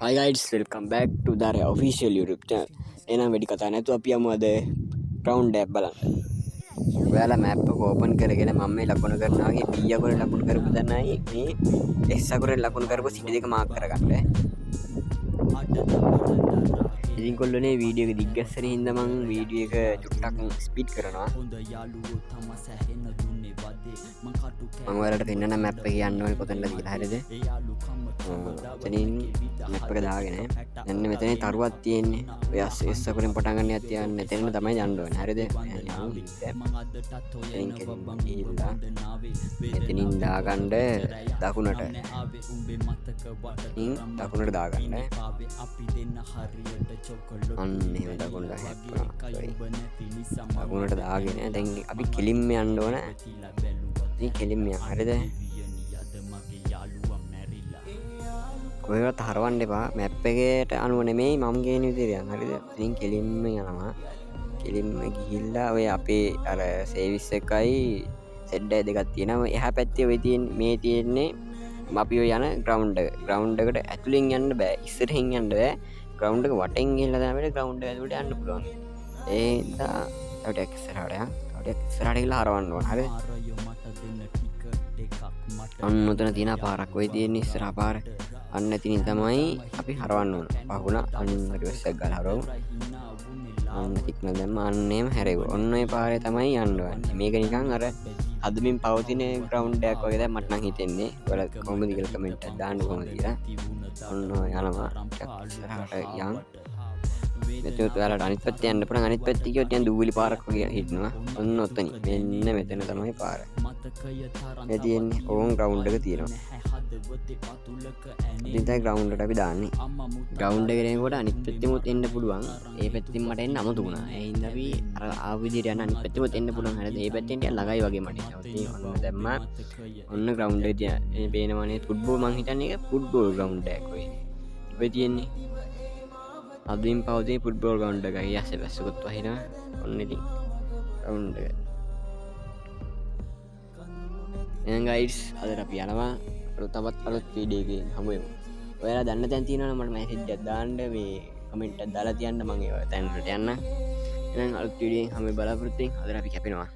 Hi guys, welcome back to the official YouTube channel. එහෙනම් වැඩි කතා නැතුව අපි යමු අද ground app බලන්න. ඔයාලා map එක open කරගෙන මම මේ ලකුණු කරනවා වගේ B අකුරේ ලකුණු කරපු දණයි මේ S අකුරේ ලකුණු කරපු සිටි දෙක මාක් කරගන්න. ඉතින් කොල්ලෝනේ වීඩියෝ එක දිග්ගැස්සන හින්දා මම වීඩියෝ එක චුට්ටක් ස්පීඩ් කරනවා. මම ඔයාලට පෙන්නන map එක යන්න ඕනේ කොතනද කියලා හරියද? එතනින් map එක දාගෙන යන්න මෙතන තරුවක් තියෙන්නේ. ඔය S අකුරෙන් පටන් ගන්න යත් යන්න එතන තමයි යන්න ඕනේ. හරියද? එතනින් දාගන්න දකුණට. දකුණට දාගන්න. අන්න එහෙම දකුණට හැප්පුණා. දකුණට දාගෙන දැන් අපි කෙලින්ම යන්න ඕන. ඉතින් කෙලින්ම යන්න. හරියද? කොහෙවත් හරවන්න එපා. මැප් එකට අනුව නෙමෙයි මම කියන විදිහට යන්න. හරිද? ඉතින් කෙලින්ම යනවා. කෙලින්ම ගිහිල්ලා ඔය අපේ අර සර්විස් එකයි සෙඩ් දෙකක් තියෙනවා. එහා පැත්තේ ඔය තියෙන මේ තියෙන්නේ අපි ඔය යන ග්‍රවුන්ඩ් එක. ග්‍රවුන්ඩ් එකට ඇතුලෙන් යන්න බෑ. ඉස්සරහින් යන්න බෑ. ග්‍රවුන්ඩ් එක වටෙන් ගිහලා තමයි ග්‍රවුන්ඩ් එක ඇතුලට යන්න පුළුවන්. ඒ හින්දා ටිකක් ඉස්සරහට යන්න. ටිකක් ඉස්සරහට ගිහලා හරවන්න ඕන. හරිද? අන්න උතන තියෙන පාරක්. ඔය තියෙන ඉස්සරහ පාර. අන්න එතනින් තමයි අපි හරවන්න ඕන. පහුණා අන්න රිවර්ස් එක ගාලා හරවමු. අන්න සිග්නල් දැම්ම අන්න එහෙම හැරෙවුවා. ඔන්න ඔය පාරේ තමයි යන්න ඕනේ. මේක නිකන් අර හදමින් පවතින ග්‍රවුන්ඩ් එකක් වගේ තමයි මට නම් හිතෙන්නේ. ඔයාලා කොහොමද කියලා කමෙන්ට් එකක් දාන්න කොහොමද කියලා. ඔන්න යනවා. ඉස්සරහට යන්. මෙතන ඔයාලට අනිත් පැත්තේ යන්න පුළුවන්. අනිත් පැත්තේ ගියොත් දැන් දූවිලි පාරක් වගේ හිටිනවා. ඔන්න ඔතන. මෙන්න මෙතන තමයි පාර. මේ තියෙන්නේ ඕන් ග්‍රවුන්ඩ් එක තියෙනවා. ඉතින් තමයි ග්‍රවුන්ඩ් එකට අපි දාන්නේ. ග්‍රවුන්ඩ් එකට එනකොට අනිත් පැත්තෙමුත් එන්න පුළුවන්. ඒ පැත්තෙන් මට එන්න අමතු වුණා. ඒ හින්දා අපි අර ආව විදිහට යන අනිත් පැත්තෙමුත් එන්න පුළුවන්. හරිද? ඒ පැත්තෙන් ටික ළඟයි වගේ මට හිතෙනවා. ඔන්න දැම්මා. ඔන්න ග්‍රවුන්ඩ් එක මේ පේනවනේ ෆුට්බෝල් මං හිතන්නේ ඒක ෆුට්බෝල් ග්‍රවුන්ඩ් එකක් ඔය. ඔය තියෙන්නේ අදින් පවතින ෆුට්බෝල් ග්‍රවුන්ඩ් එකයි. යස්සේ බැස්සකොත් වහිනවා. ඔන්න ඉතින් ග්‍රවුන්ඩ් එක. එහෙනම් ගයිඩ්ස් අද අපි යනවා තවත් අලුත් වීඩියෝ එකකින් හමු වෙමු. ඔයාලා දන්න තැන් තියෙනවනම් මට මැසේජ් එකක් දාන්න මේ කමෙන්ට් එකක් දාලා තියන්න මම ඒ තැනට යන්න. එහෙනම් අලුත් වීඩියෝ එකෙන් හමු බලාපොරොත්තු වෙන්න. අද අපි කැපෙනවා.